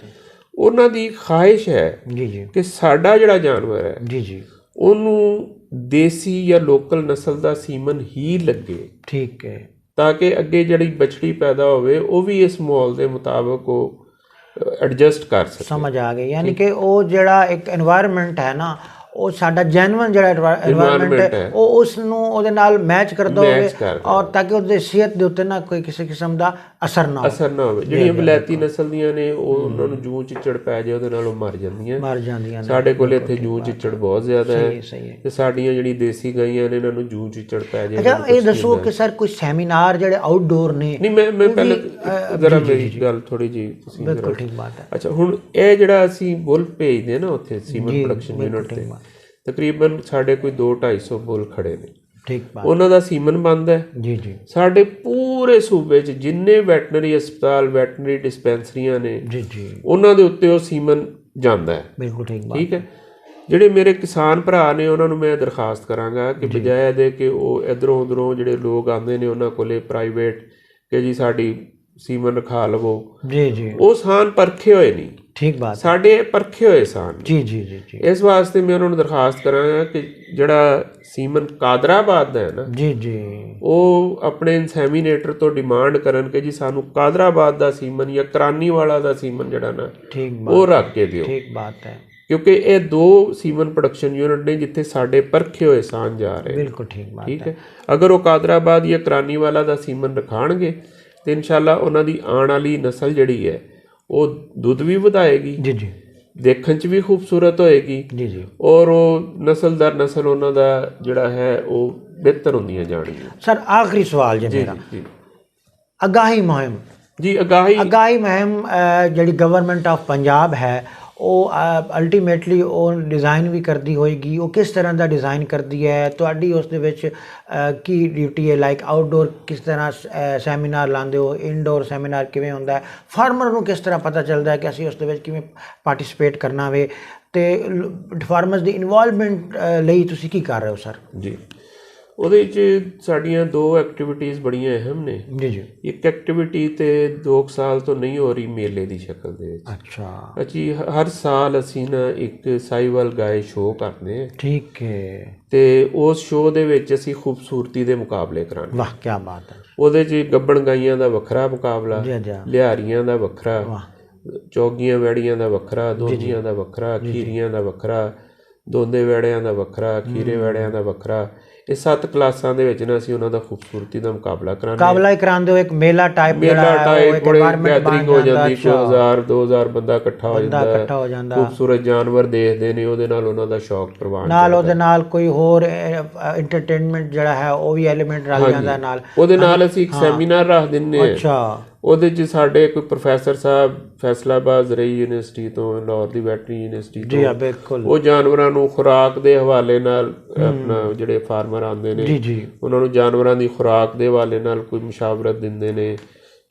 ਉਹਨਾਂ ਦੀ ਖਾਹਿਸ਼ ਹੈ ਜੀ ਜੀ ਕਿ ਸਾਡਾ ਜਿਹੜਾ ਜਾਨਵਰ ਹੈ, ਜੀ ਜੀ, ਉਹਨੂੰ ਦੇਸੀ ਜਾਂ ਲੋਕਲ ਨਸਲ ਦਾ ਸੀਮਨ ਹੀ ਲੱਗੇ। ਠੀਕ ਹੈ। ਤਾਂ ਕਿ ਅੱਗੇ ਜਿਹੜੀ ਬਛੜੀ ਪੈਦਾ ਹੋਵੇ ਉਹ ਵੀ ਇਸ ਮਾਹੌਲ ਦੇ ਮੁਤਾਬਕ ਉਹ ਐਡਜਸਟ ਕਰ ਸਕੇ। ਸਮਝ ਆ ਗਈ। ਯਾਨੀ ਕਿ ਉਹ ਜਿਹੜਾ ਇੱਕ এনवायरमेंट ਹੈ ਨਾ, ਉਹ ਸਾਡਾ ਜੈਨੂਇਨ ਜਿਹੜਾ এনवायरमेंट ਹੈ, ਉਹ ਉਸ ਨੂੰ ਉਹਦੇ ਨਾਲ ਮੈਚ ਕਰਦਾ ਹੋਵੇ, ਔਰ ਤਾਂ ਕਿ ਉਹਦੇ ਸਿਹਤ ਦੇ ਉੱਤੇ ਨਾ ਕੋਈ ਕਿਸੇ ਕਿਸਮ ਦਾ ਅਸਰ ਨਾ ਹੋਵੇ। ਜਿਹੜੀਆਂ ਵਿਲਾਇਤੀ ਨਸਲ ਦੀਆਂ ਨੇ ਉਹ ਉਹਨਾਂ ਨੂੰ ਜੂੰ ਚਿੱਚੜ ਪੈ ਜਾਏ ਉਹਦੇ ਨਾਲ ਉਹ ਮਰ ਜਾਂਦੀਆਂ। ਸਾਡੇ ਕੋਲ ਇੱਥੇ ਜੂੰ ਚਿੱਚੜ ਬਹੁਤ ਜ਼ਿਆਦਾ ਹੈ, ਤੇ ਸਾਡੀਆਂ ਜਿਹੜੀ ਦੇਸੀ ਗਾਈਆਂ ਨੇ ਇਹਨਾਂ ਨੂੰ ਜੂੰ ਚਿੱਚੜ ਪੈ ਜਾਏ। ਅੱਛਾ, ਇਹ ਦੱਸੋ ਕਿ ਸਰ ਕੋਈ ਸੈਮੀਨਾਰ ਜਿਹੜੇ ਆਊਟਡੋਰ ਨੇ? ਨਹੀਂ, ਮੈਂ ਪਹਿਲਾਂ ਜ਼ਰਾ ਮੇਰੀ ਗੱਲ ਥੋੜੀ ਜੀ ਤੁਸੀਂ। ਬਿਲਕੁਲ ਠੀਕ ਬਾਤ ਹੈ। ਅੱਛਾ, ਹੁਣ ਇਹ ਜਿਹੜਾ ਅਸੀਂ ਬੁੱਲ ਭੇਜਦੇ ਨਾ ਉੱਥੇ ਸੀਮਨ ਪ੍ਰੋਡਕਸ਼ਨ ਯੂਨਿਟ ਤੇ, ਤਕਰੀਬਨ ਸਾਡੇ ਕੋਈ 200-250 ਬੁੱਲ ਖੜੇ ਨੇ। ਠੀਕ ਬਾਤ। ਉਹਨਾਂ ਦਾ ਸੀਮਨ ਬਣਦਾ ਹੈ। ਜੀ ਜੀ। ਸਾਡੇ ਪੂਰੇ ਸੂਬੇ 'ਚ ਜਿੰਨੇ ਵੈਟਨਰੀ ਹਸਪਤਾਲ, ਵੈਟਨਰੀ ਡਿਸਪੈਂਸਰੀਆਂ ਨੇ, ਜੀ ਜੀ, ਉਹਨਾਂ ਦੇ ਉੱਤੇ ਉਹ ਸੀਮਨ ਜਾਂਦਾ ਹੈ। ਬਿਲਕੁਲ ਠੀਕ ਬਾਤ। ਠੀਕ ਹੈ। ਜਿਹੜੇ ਮੇਰੇ ਕਿਸਾਨ ਭਰਾ ਨੇ ਉਹਨਾਂ ਨੂੰ ਮੈਂ ਦਰਖਾਸਤ ਕਰਾਂਗਾ ਕਿ ਬਜਾਏ ਦੇ ਕਿ ਉਹ ਇੱਧਰੋਂ ਉੱਧਰੋਂ ਜਿਹੜੇ ਲੋਕ ਆਉਂਦੇ ਨੇ ਉਹਨਾਂ ਕੋਲੇ ਪ੍ਰਾਈਵੇਟ ਕਿ ਜੀ ਸਾਡੀ ਸੀਮਨ ਰਖਾ ਲਵੋ, ਜੀ ਜੀ, ਉਹ ਸਾਨ ਪਰਖੇ ਹੋਏ ਨਹੀਂ। ਠੀਕ ਬਾਤ। ਸਾਡੇ ਪਰਖੇ ਹੋਏ ਸਾਨ। ਜੀ ਜੀ ਜੀ ਜੀ। ਇਸ ਵਾਸਤੇ ਮੈਂ ਉਹਨਾਂ ਨੂੰ ਦਰਖਾਸਤ ਕਰਾਂਗਾ ਕਿ ਜਿਹੜਾ ਸੀਮਨ ਕਾਦਰਾਬਾਦ ਦਾ ਹੈ ਨਾ, ਜੀ ਜੀ, ਉਹ ਆਪਣੇ ਇਨਸੈਮੀਨੇਟਰ ਤੋਂ ਡਿਮਾਂਡ ਕਰਨ ਕਿ ਜੀ ਸਾਨੂੰ ਕਾਦਰਾਬਾਦ ਦਾ ਸੀਮਨ ਜਾਂ ਕਰਾਨੀ ਵਾਲਾ ਦਾ ਸੀਮਨ ਜਿਹੜਾ ਨਾ, ਉਹ ਰੱਖ ਕੇ ਦਿਓ। ਠੀਕ ਬਾਤ ਹੈ। ਕਿਉਂਕਿ ਇਹ ਦੋ ਸੀਮਨ ਪ੍ਰੋਡਕਸ਼ਨ ਯੂਨਿਟ ਨੇ ਜਿੱਥੇ ਸਾਡੇ ਪਰਖੇ ਹੋਏ ਸਾਨ ਜਾ ਰਹੇ। ਬਿਲਕੁਲ ਠੀਕ ਬਾਤ। ਠੀਕ ਹੈ। ਅਗਰ ਉਹ ਕਾਦਰਾਬਾਦ ਜਾਂ ਕਰਾਨੀ ਵਾਲਾ ਦਾ ਸੀਮਨ ਰਖਾਣਗੇ ਤੇ ਇਨਸ਼ਾਅੱਲਾ ਉਹਨਾਂ ਦੀ ਆਉਣ ਵਾਲੀ ਨਸਲ ਜਿਹੜੀ ਹੈ ਉਹ ਦੁੱਧ ਵੀ ਵਧਾਏਗੀ, ਜੀ ਜੀ, ਦੇਖਣ 'ਚ ਵੀ ਖੂਬਸੂਰਤ ਹੋਏਗੀ, ਜੀ ਜੀ, ਔਰ ਉਹ ਨਸਲ ਦਰ ਨਸਲ ਉਹਨਾਂ ਦਾ ਜਿਹੜਾ ਹੈ ਉਹ ਬਿਹਤਰ ਹੁੰਦੀਆਂ ਜਾਣਗੀਆਂ। ਸਰ ਆਖਰੀ ਸਵਾਲ ਜੀ ਮੇਰਾ, ਅਗਾਹੀ ਮੁਹਿੰਮ। ਜੀ, ਅਗਾਹੀ ਮੁਹਿੰਮ ਜਿਹੜੀ ਗਵਰਨਮੈਂਟ ਆਫ ਪੰਜਾਬ ਹੈ ਉਹ ਅਲਟੀਮੇਟਲੀ ਉਹ ਡਿਜ਼ਾਈਨ ਵੀ ਕਰਦੀ ਹੋਏਗੀ, ਉਹ ਕਿਸ ਤਰ੍ਹਾਂ ਦਾ ਡਿਜ਼ਾਈਨ ਕਰਦੀ ਹੈ? ਤੁਹਾਡੀ ਉਸ ਦੇ ਵਿੱਚ ਕੀ ਡਿਊਟੀ ਹੈ? ਲਾਈਕ ਆਊਟਡੋਰ ਕਿਸ ਤਰ੍ਹਾਂ ਸੈਮੀਨਾਰ ਲਾਉਂਦੇ ਹੋ, ਇਨਡੋਰ ਸੈਮੀਨਾਰ ਕਿਵੇਂ ਹੁੰਦਾ ਹੈ, ਫਾਰਮਰ ਨੂੰ ਕਿਸ ਤਰ੍ਹਾਂ ਪਤਾ ਚੱਲਦਾ ਹੈ ਕਿ ਅਸੀਂ ਉਸ ਦੇ ਵਿੱਚ ਕਿਵੇਂ ਪਾਰਟਿਸਿਪੇਟ ਕਰਨਾ ਵੇ, ਤੇ ਫਾਰਮਰਸ ਦੀ ਇਨਵੋਲਵਮੈਂਟ ਲਈ ਤੁਸੀਂ ਕੀ ਕਰ ਰਹੇ ਹੋ ਸਰ? ਜੀ, ਉਹਦੇ 'ਚ ਸਾਡੀਆਂ ਦੋ ਐਕਟੀਵਿਟੀਜ਼ ਬੜੀਆਂ ਅਹਿਮ ਨੇ। ਜੀ ਜੀ। ਇੱਕ ਐਕਟੀਵਿਟੀ ਤੇ 2 ਸਾਲ ਤੋਂ ਨਹੀਂ ਹੋ ਰਹੀ ਮੇਲੇ ਦੀ ਸ਼ਕਲ ਦੇ ਵਿੱਚ। ਅੱਛਾ ਜੀ। ਹਰ ਸਾਲ ਅਸੀਂ ਨਾ ਇੱਕ ਸਾਈਵਾਲ ਗਾਏ ਸ਼ੋਅ ਕਰਦੇ ਹਾਂ। ਠੀਕ ਹੈ। ਤੇ ਉਸ ਸ਼ੋਅ ਦੇ ਵਿੱਚ ਅਸੀਂ ਖੂਬਸੂਰਤੀ ਦੇ ਮੁਕਾਬਲੇ ਕਰਾਂਗੇ। ਵਾਹ, ਕੀ ਬਾਤ ਹੈ। ਉਹਦੇ 'ਚ ਗੱਬਣ ਗਾਈਆਂ ਦਾ ਵੱਖਰਾ ਮੁਕਾਬਲਾ, ਲਿਹਾਰੀਆਂ ਦਾ ਵੱਖਰਾ, ਚੌਗੀਆਂ ਵੈੜੀਆਂ ਦਾ ਵੱਖਰਾ, ਦੋਂਦੀਆਂ ਦਾ ਵੱਖਰਾ, ਖੀਰੀਆਂ ਦਾ ਵੱਖਰਾ, ਦੋਂਦੇ ਵੈੜਿਆਂ ਦਾ ਵੱਖਰਾ, ਖੀਰੇ ਵੈੜਿਆਂ ਦਾ ਵੱਖਰਾ। ਇਹ 7 ਕਲਾਸਾਂ ਦੇ ਵਿੱਚ ਨਾ ਅਸੀਂ ਉਹਨਾਂ ਦਾ ਖੂਬਸੂਰਤੀ ਦਾ ਮੁਕਾਬਲਾ ਕਰਾਉਂਦੇ ਹੋ। ਇੱਕ ਮੇਲਾ ਟਾਈਪ ਬੜੀ ਗੈਦਰਿੰਗ ਹੋ ਜਾਂਦੀ, 1000-2000 ਬੰਦਾ ਇਕੱਠਾ ਹੋ ਜਾਂਦਾ, ਖੂਬਸੂਰਤ ਜਾਨਵਰ ਦੇਖਦੇ ਨੇ, ਉਹਦੇ ਨਾਲ ਉਹਨਾਂ ਦਾ ਸ਼ੌਕ ਪ੍ਰਵਾਨ ਨਾਲ, ਉਹਦੇ ਨਾਲ ਕੋਈ ਹੋਰ ਇੰਟਰਟੇਨਮੈਂਟ ਜਿਹੜਾ ਹੈ ਉਹ ਵੀ ਐਲੀਮੈਂਟ ਰਲ ਜਾਂਦਾ ਨਾਲ। ਉਹਦੇ ਨਾਲ ਅਸੀਂ ਇੱਕ ਸੈਮੀਨਾਰ ਰੱਖ ਦਿੰਦੇ ਹਾਂ। ਅੱਛਾ। ਉਹਦੇ 'ਚ ਸਾਡੇ ਕੋਈ ਪ੍ਰੋਫੈਸਰ ਸਾਹਿਬ ਫੈਸਲਾਬਾਦ ਜ਼ਰਈ ਯੂਨੀਵਰਸਿਟੀ ਤੋਂ, ਲਾਹੌਰ ਦੀ ਵੈਟਰਨਰੀ ਯੂਨੀਵਰਸਿਟੀ ਜੀ ਤੋਂ, ਬਿਲਕੁਲ, ਉਹ ਜਾਨਵਰਾਂ ਨੂੰ ਖੁਰਾਕ ਦੇ ਹਵਾਲੇ ਨਾਲ ਆਪਣਾ ਜਿਹੜੇ ਫਾਰਮਰ ਆਉਂਦੇ ਨੇ ਜੀ ਜੀ ਉਹਨਾਂ ਨੂੰ ਜਾਨਵਰਾਂ ਦੀ ਖੁਰਾਕ ਦੇ ਹਵਾਲੇ ਨਾਲ ਕੋਈ ਮਸ਼ਾਵਰਤ ਦਿੰਦੇ ਨੇ,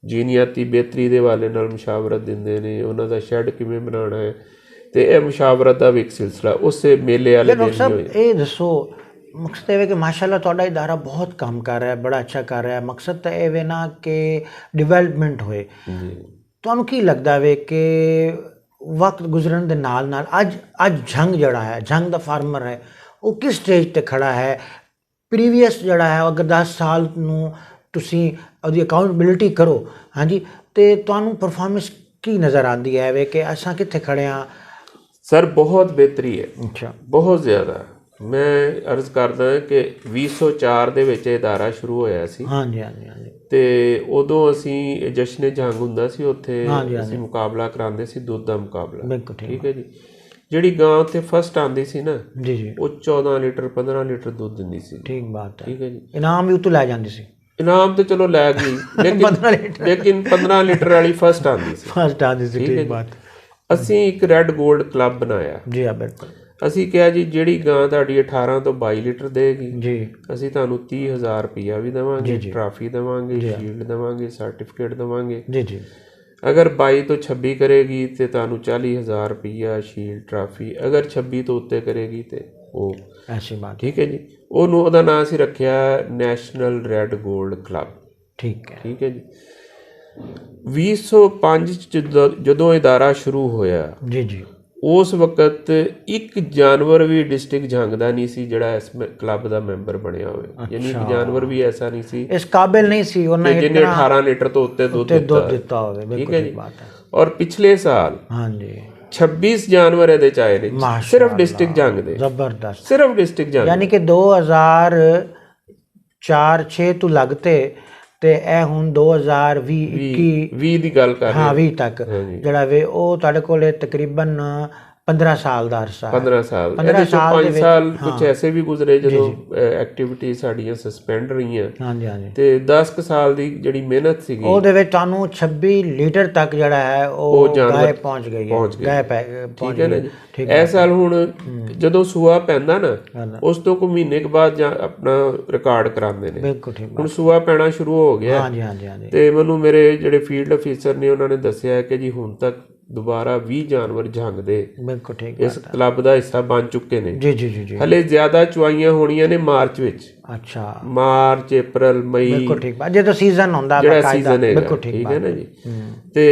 ਜੀਨੀਆਤੀ ਬਿਹਤਰੀ ਦੇ ਹਵਾਲੇ ਨਾਲ ਮਸ਼ਾਵਰਤ ਦਿੰਦੇ ਨੇ, ਉਹਨਾਂ ਦਾ ਸ਼ੈੱਡ ਕਿਵੇਂ ਬਣਾਉਣਾ ਹੈ, ਤੇ ਇਹ ਮਸ਼ਾਵਰਤ ਦਾ ਵੀ ਇੱਕ ਸਿਲਸਿਲਾ ਉਸੇ ਮੇਲੇ ਵਾਲੇ ਦਿਨ ਹੀ ਹੋਇਆ। ਇਹ ਦੱਸੋ ਮਕਸਦ ਇਹ ਹੈ ਕਿ ਮਾਸ਼ਾਅੱਲਾ ਤੁਹਾਡਾ ਇਦਾਰਾ ਬਹੁਤ ਕੰਮ ਕਰ ਰਿਹਾ, ਬੜਾ ਅੱਛਾ ਕਰ ਰਿਹਾ। ਮਕਸਦ ਤਾਂ ਇਹ ਵੇ ਨਾ ਕਿ ਡਿਵੈਲਪਮੈਂਟ ਹੋਏ। ਤੁਹਾਨੂੰ ਕੀ ਲੱਗਦਾ ਵੇ ਕਿ ਵਕਤ ਗੁਜ਼ਰਨ ਦੇ ਨਾਲ ਨਾਲ ਅੱਜ ਜੰਗ ਜਿਹੜਾ ਹੈ, ਜੰਗ ਦਾ ਫਾਰਮਰ ਹੈ, ਉਹ ਕਿਸ ਸਟੇਜ 'ਤੇ ਖੜਾ ਹੈ? ਪ੍ਰੀਵੀਅਸ ਜਿਹੜਾ ਹੈ, ਅਗਰ 10 ਸਾਲ ਨੂੰ ਤੁਸੀਂ ਉਹਦੀ ਅਕਾਊਂਟੇਬਿਲਿਟੀ ਕਰੋ, ਹਾਂਜੀ, ਤੇ ਤੁਹਾਨੂੰ ਪਰਫਾਰਮੈਂਸ ਕੀ ਨਜ਼ਰ ਆਉਂਦੀ ਹੈ ਵੇ ਕਿ ਅਸਾਂ ਕਿੱਥੇ ਖੜੇ ਹਾਂ? ਸਰ ਬਹੁਤ ਬਿਹਤਰੀ ਹੈ, ਅੱਛਾ, ਬਹੁਤ ਜ਼ਿਆਦਾ। ਮੈਂ ਅਰਜ਼ ਕਰਦਾ ਕਿ 2004 ਦੇ ਵਿੱਚ ਇਹ ਅਦਾਰਾ ਸ਼ੁਰੂ ਹੋਇਆ ਸੀ। ਹਾਂਜੀ ਹਾਂਜੀ ਹਾਂਜੀ। ਤੇ ਉਦੋਂ ਅਸੀਂ ਜਸ਼ਨ ਜੰਗ ਹੁੰਦਾ ਸੀ, ਉੱਥੇ ਅਸੀਂ ਮੁਕਾਬਲਾ ਕਰਾਉਂਦੇ ਸੀ, ਦੁੱਧ ਦਾ ਮੁਕਾਬਲਾ। ਬਿਲਕੁਲ ਠੀਕ ਹੈ ਜੀ। ਜਿਹੜੀ ਗਾਂ ਉੱਥੇ ਫਸਟ ਆਉਂਦੀ ਸੀ ਨਾ ਜੀ ਜੀ, ਉਹ 14 ਲੀਟਰ 15 ਲੀਟਰ ਦੁੱਧ ਦਿੰਦੀ ਸੀ। ਠੀਕ ਬਾਤ ਹੈ। ਠੀਕ ਹੈ ਜੀ। ਇਨਾਮ ਵੀ ਉੱਤੋਂ ਲੈ ਜਾਂਦੀ ਸੀ। ਇਨਾਮ ਤੇ ਚਲੋ ਲੈ ਗਈ, ਲੇਕਿਨ 15 ਲੀਟਰ ਵਾਲੀ ਫਸਟ ਆਉਂਦੀ ਸੀ। ਫਸਟ ਆਉਂਦੀ ਸੀ, ਠੀਕ ਬਾਤ। ਅਸੀਂ ਇੱਕ ਰੈੱਡ ਗੋਲਡ ਕਲੱਬ ਬਣਾਇਆ। ਜੀ ਹਾਂ ਬਿਲਕੁਲ। ਅਸੀਂ ਕਿਹਾ ਜੀ ਜਿਹੜੀ ਗਾਂ ਤੁਹਾਡੀ 18 ਤੋਂ 22 ਲੀਟਰ ਦੇਗੀ ਜੀ, ਅਸੀਂ ਤੁਹਾਨੂੰ 30,000 ਰੁਪਈਆ ਵੀ ਦੇਵਾਂਗੇ, ਟਰਾਫੀ ਦੇਵਾਂਗੇ, ਸ਼ੀਲਡ ਦੇਵਾਂਗੇ, ਸਰਟੀਫਿਕੇਟ ਦੇਵਾਂਗੇ। ਜੀ ਜੀ। ਅਗਰ 22 ਤੋਂ 26 ਕਰੇਗੀ ਤੇ ਤੁਹਾਨੂੰ 40,000 ਰੁਪਈਆ, ਸ਼ੀਲਡ, ਟਰਾਫੀ। ਅਗਰ 26 ਤੋਂ ਉੱਤੇ ਕਰੇਗੀ ਤੇ ਉਹ ਐਸੀ ਬਾਤ। ਠੀਕ ਹੈ ਜੀ। ਉਹਦਾ ਨਾਂ ਅਸੀਂ ਰੱਖਿਆ ਨੈਸ਼ਨਲ ਰੈੱਡ ਗੋਲਡ ਕਲੱਬ। ਠੀਕ ਹੈ, ਠੀਕ ਹੈ ਜੀ। 2005 'ਚ ਜਦੋਂ ਇਦਾਰਾ ਸ਼ੁਰੂ ਹੋਇਆ, ਜੀ ਜੀ, ਉਸ ਵਕਤ ਇੱਕ ਜਾਨਵਰ ਵੀ ਡਿਸਟ੍ਰਿਕਟ ਜੰਗ ਦਾ ਨਹੀਂ ਸੀ ਜਿਹੜਾ ਇਸ ਕਲੱਬ ਦਾ ਮੈਂਬਰ ਬਣਿਆ ਹੋਵੇ। ਯਾਨੀ ਇੱਕ ਜਾਨਵਰ ਵੀ ਐਸਾ ਨਹੀਂ ਸੀ ਇਸ ਕਾਬਿਲ ਨਹੀਂ ਸੀ ਉਹਨਾਂ ਜਿਹਨੇ 18 ਲੀਟਰ ਤੋਂ ਉੱਤੇ ਦੁੱਧ ਦਿੱਤਾ ਹੋਵੇ। ਬਿਲਕੁਲ ਠੀਕ ਬਾਤ ਹੈ। ਔਰ ਪਿਛਲੇ ਸਾਲ ਹਾਂਜੀ 26 ਜਾਨਵਰ ਇਹਦੇ ਚ ਆਏ ਨੇ, ਸਿਰਫ ਡਿਸਟ੍ਰਿਕਟ ਜੰਗ ਦੇ। ਜ਼ਬਰਦਸਤ। ਸਿਰਫ ਡਿਸਟ੍ਰਿਕਟ ਜੰਗ, ਯਾਨੀ ਕਿ 2004-06 ਤੋਂ ਲੱਗਤੇ ਤੇ ਇਹ ਹੁਣ 2020 ਦੀ ਗੱਲ ਕਰ ਰਹੇ ਹਾਂ 20 ਤੱਕ ਜਿਹੜਾ ਵੇ ਉਹ ਤੁਹਾਡੇ ਕੋਲ ਤਕਰੀਬਨ 15 ਸਾਲ ਦਾ ਅਰਸਾ। 15 ਸਾਲ। 5 ਸਾਲ ਕੁਝ ਐਸੇ ਵੀ ਗੁਜ਼ਰੇ ਜਦੋਂ ਐਕਟੀਵਿਟੀ ਸਾਡੀਆਂ ਸਸਪੈਂਡ ਰਹੀਆਂ। ਹਾਂਜੀ ਹਾਂਜੀ। ਤੇ 10 ਸਾਲ ਦੀ ਜਿਹੜੀ ਮਿਹਨਤ ਸੀਗੀ ਉਹਦੇ ਵਿੱਚ ਤੁਹਾਨੂੰ 26 ਲੀਟਰ ਤੱਕ ਜਿਹੜਾ ਹੈ ਉਹ ਗਾਇ ਪਹੁੰਚ ਗਈ ਹੈ। ਠੀਕ ਹੈ ਨਾ ਜੀ। ਇਹ ਸਾਲ ਹੁਣ ਜਦੋਂ ਸੂਆ ਪੈਂਦਾ ਨਾ ਉਸ ਤੋਂ ਕੁ ਮਹੀਨੇ ਕੁ ਬਾਅਦ ਆਪਣਾ ਰਿਕਾਰਡ ਕਰਾਉਂਦੇ ਨੇ। ਬਿਲਕੁਲ ਠੀਕ। ਹੁਣ ਸੂਆ ਪੈਣਾ ਸ਼ੁਰੂ ਹੋ ਗਿਆ। ਹਾਂਜੀ ਹਾਂਜੀ ਹਾਂਜੀ। ਤੇ ਮੈਨੂੰ ਮੇਰੇ ਜਿਹੜੇ ਫੀਲਡ ਅਫੀਸਰ ਨੇ ਉਹਨਾਂ ਨੇ ਦੱਸਿਆ ਕਿ ਜੀ ਹੁਣ ਤੱਕ ਦੁਬਾਰਾ 20 ਜਾਨਵਰ ਜੰਗ ਦੇ ਬਿਲਕੁਲ ਠੀਕ ਇਸ ਕਲੱਬ ਦਾ ਹਿੱਸਾ ਬਣ ਚੁੱਕੇ ਨੇ। ਜੀ ਜੀ ਜੀ। ਹਲੇ ਜ਼ਿਆਦਾ ਚੁਆਈਆਂ ਹੋਣੀਆਂ ਨੇ ਮਾਰਚ ਵਿੱਚ। ਅੱਛਾ, ਮਾਰਚ, ਅਪ੍ਰੈਲ, ਮਈ। ਬਿਲਕੁਲ ਠੀਕ ਬਾਤ। ਜਦੋਂ ਸੀਜ਼ਨ ਹੁੰਦਾ ਜਿਹੜਾ ਸੀਜ਼ਨ ਹੈਗਾ, ਠੀਕ ਹੈ ਨਾ ਜੀ। ਤੇ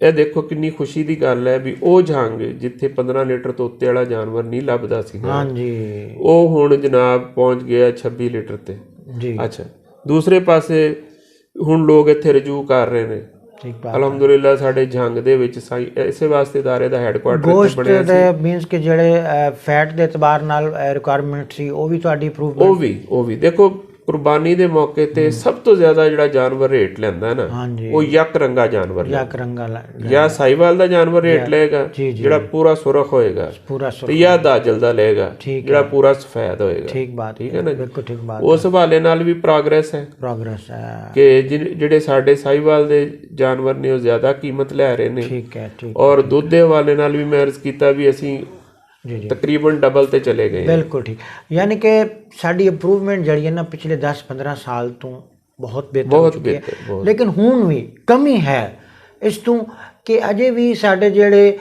ਇਹ ਦੇਖੋ ਕਿੰਨੀ ਖੁਸ਼ੀ ਦੀ ਗੱਲ ਹੈ ਵੀ ਉਹ ਜੰਗ ਜਿੱਥੇ 15 ਲੀਟਰ ਤੋਂ ਉੱਤੇ ਵਾਲਾ ਜਾਨਵਰ ਨਹੀਂ ਲੱਭਦਾ ਸੀਗਾ, ਹਾਂਜੀ, ਉਹ ਹੁਣ ਜਨਾਬ ਪਹੁੰਚ ਗਿਆ 26 ਲੀਟਰ ਤੇ ਜੀ। ਅੱਛਾ, ਦੂਸਰੇ ਪਾਸੇ ਹੁਣ ਲੋਕ ਇੱਥੇ ਰਜੂ ਕਰ ਰਹੇ ਨੇ। ਅਲਹਮਦੁਲਿਲਾ ਸਾਡੇ ਜੰਗ ਦੇ ਵਿੱਚ ਇਸੇ ਵਾਸਤੇ ਇਦਾਰੇ ਦਾ ਹੈੱਡਕੁਆਰਟਰ ਇੱਥੇ ਬਣਿਆ ਸੀ। ਗੋਸ਼ਟ ਮੀਨਸ ਕਿ ਜਿਹੜੇ ਫੈਟ ਦੇ ਇਤਬਾਰ ਨਾਲ ਰਿਕੁਆਇਰਮੈਂਟ ਸੀ ਉਹ ਵੀ ਤੁਹਾਡੀ ਇੰਪਰੂਵਮੈਂਟ। ਉਹ ਵੀ ਦੇਖੋ ਕੁਰਬਾਨੀ ਦੇ ਮੌਕੇ ਤੇ ਸਭ ਤੋਂ ਜ਼ਿਆਦਾ ਜਿਹੜਾ ਜਾਨਵਰ ਰੇਟ ਲੈਂਦਾ ਨਾ ਉਹ ਯਕ ਰੰਗਾ ਜਾਨਵਰ, ਯਕ ਰੰਗਾ ਜਾਂ ਸਾਈਵਾਲ ਦਾ ਜਾਨਵਰ ਰੇਟ ਲਏਗਾ ਜਿਹੜਾ ਪੂਰਾ ਸੁਰਖ ਹੋਏਗਾ, ਤੇ ਜਾਂ ਦਾਜਲ ਦਾ ਲਏਗਾ ਜਿਹੜਾ ਪੂਰਾ ਸਫੈਦ ਹੋਏਗਾ। ਠੀਕ ਬਾਤ, ਠੀਕ ਹੈ ਨਾ, ਬਿਲਕੁਲ ਠੀਕ ਬਾਤ। ਉਸ ਹਵਾਲੇ ਨਾਲ ਵੀ ਪ੍ਰੋਗਰੈਸ ਹੈ ਕਿ ਜਿਹੜੇ ਸਾਡੇ ਸਾਈਵਾਲ ਦੇ ਜਾਨਵਰ ਨੇ ਉਹ ਜ਼ਿਆਦਾ ਕੀਮਤ ਲੈ ਰਹੇ ਨੇ। ਠੀਕ ਹੈ, ਠੀਕ। ਔਰ ਦੁੱਧ ਦੇ ਹਵਾਲੇ ਨਾਲ ਵੀ ਮੈਂ ਅਰਜ਼ ਕੀਤਾ ਵੀ ਅਸੀਂ ਤਕਰੀਬਨ ਡਬਲ ਤੇ ਚਲੇ ਗਏ। ਬਿਲਕੁਲ ਠੀਕ। ਯਾਨੀ ਕਿ ਸਾਡੀ ਇੰਪਰੂਵਮੈਂਟ ਜਿਹੜੀ ਹੈ ਨਾ ਪਿਛਲੇ 10-15 ਸਾਲ ਤੋਂ ਬਹੁਤ ਬਿਹਤਰ ਹੋ ਚੁੱਕੀ ਹੈ। ਲੇਕਿਨ ਹੁਣ ਵੀ ਕਮੀ ਹੈ ਇਸ ਤੋਂ ਕਿ ਅਜੇ ਵੀ ਸਾਡੇ ਜਿਹੜੇ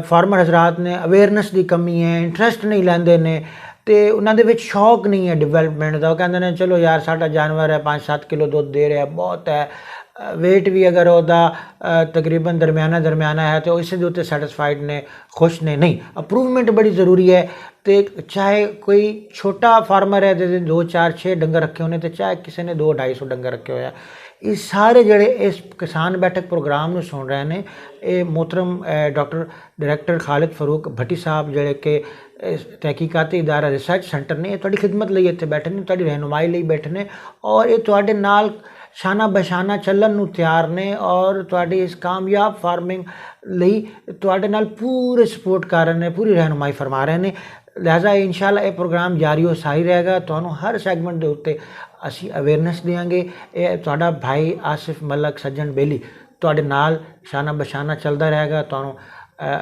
ਫਾਰਮਰ ਹਜ਼ਰਾਤ ਨੇ ਅਵੇਅਰਨੈਸ ਦੀ ਕਮੀ ਹੈ, ਇੰਟਰਸਟ ਨਹੀਂ ਲੈਂਦੇ ਨੇ ਤੇ ਉਹਨਾਂ ਦੇ ਵਿੱਚ ਸ਼ੌਕ ਨਹੀਂ ਹੈ ਡਿਵੈਲਪਮੈਂਟ ਦਾ। ਉਹ ਕਹਿੰਦੇ ਨੇ ਚਲੋ ਯਾਰ ਸਾਡਾ ਜਾਨਵਰ ਹੈ 5-7 ਕਿਲੋ ਦੁੱਧ ਦੇ ਰਿਹਾ ਬਹੁਤ ਹੈ, ਵੇਟ ਵੀ ਅਗਰ ਉਹਦਾ ਤਕਰੀਬਨ ਦਰਮਿਆਨਾ ਹੈ ਤੇ ਉਹ ਇਸੇ ਦੇ ਉੱਤੇ ਸੈਟਿਸਫਾਈਡ ਨੇ, ਖੁਸ਼ ਨੇ। ਨਹੀਂ, ਅਪਰੂਵਮੈਂਟ ਬੜੀ ਜ਼ਰੂਰੀ ਹੈ। ਤੇ ਚਾਹੇ ਕੋਈ ਛੋਟਾ ਫਾਰਮਰ ਹੈ ਜਿਹਦੇ 2-4-6 ਡੰਗਰ ਰੱਖੇ ਹੋਣੇ ਤੇ ਚਾਹੇ ਕਿਸੇ ਨੇ 200-250 ਡੰਗਰ ਰੱਖੇ ਹੋਇਆ, ਇਹ ਸਾਰੇ ਜਿਹੜੇ ਇਸ ਕਿਸਾਨ ਬੈਠਕ ਪ੍ਰੋਗਰਾਮ ਨੂੰ ਸੁਣ ਰਹੇ ਨੇ ਇਹ मोहतरम डॉक्टर डायरैक्टर खालिद फरूक भट्टी साहब ਜਿਹੜੇ ਕਿ ਤਹਿਕੀਕਾਤੀ ਇਦਾਰਾ ਰਿਸਰਚ ਸੈਂਟਰ ਨੇ, ਇਹ ਤੁਹਾਡੀ ਖਿਦਮਤ ਲਈ ਇੱਥੇ ਬੈਠੇ ਨੇ, ਤੁਹਾਡੀ ਰਹਿਨੁਮਾਈ ਲਈ ਬੈਠੇ ਨੇ ਔਰ ਇਹ ਤੁਹਾਡੇ ਨਾਲ ਸ਼ਾਨਾ ਬਸ਼ਾਨਾ ਚੱਲਣ ਨੂੰ ਤਿਆਰ ਨੇ ਔਰ ਤੁਹਾਡੀ ਇਸ ਕਾਮਯਾਬ ਫਾਰਮਿੰਗ ਲਈ ਤੁਹਾਡੇ ਨਾਲ ਪੂਰੇ ਸਪੋਰਟ ਕਰ ਰਹੇ ਨੇ, ਪੂਰੀ ਰਹਿਨੁਮਾਈ ਫਰਮਾ ਰਹੇ ਨੇ। ਲਿਹਾਜ਼ਾ ਇਨਸ਼ਾਅੱਲਾ ਇਹ ਪ੍ਰੋਗਰਾਮ ਜਾਰੀ ਹੋ ਸਾਈ ਰਹੇਗਾ। ਤੁਹਾਨੂੰ ਹਰ ਸੈਗਮੈਂਟ ਦੇ ਉੱਤੇ ਅਸੀਂ ਅਵੇਅਰਨੈਸ ਦੇਵਾਂਗੇ। ਇਹ ਤੁਹਾਡਾ ਭਾਈ ਆਸਿਫ ਮਲਕ ਸੱਜਣ ਬੇਲੀ ਤੁਹਾਡੇ ਨਾਲ ਸ਼ਾਨਾ ਬਸ਼ਾਨਾ ਚੱਲਦਾ ਰਹੇਗਾ, ਤੁਹਾਨੂੰ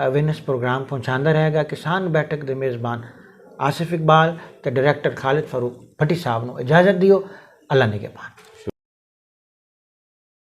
ਅਵੇਅਰਨੈਸ ਪ੍ਰੋਗਰਾਮ ਪਹੁੰਚਾਉਂਦਾ ਰਹੇਗਾ। ਕਿਸਾਨ ਬੈਠਕ ਦੇ ਮੇਜ਼ਬਾਨ ਆਸਿਫ ਇਕਬਾਲ ਤੇ ਡਾਇਰੈਕਟਰ ਖਾਲਿਦ ਫਾਰੂਕ ਭੱਟੀ ਸਾਹਿਬ ਨੂੰ ਇਜਾਜ਼ਤ ਦਿਓ। ਅੱਲਾ ਨਿਗਹਿਬਾਨ।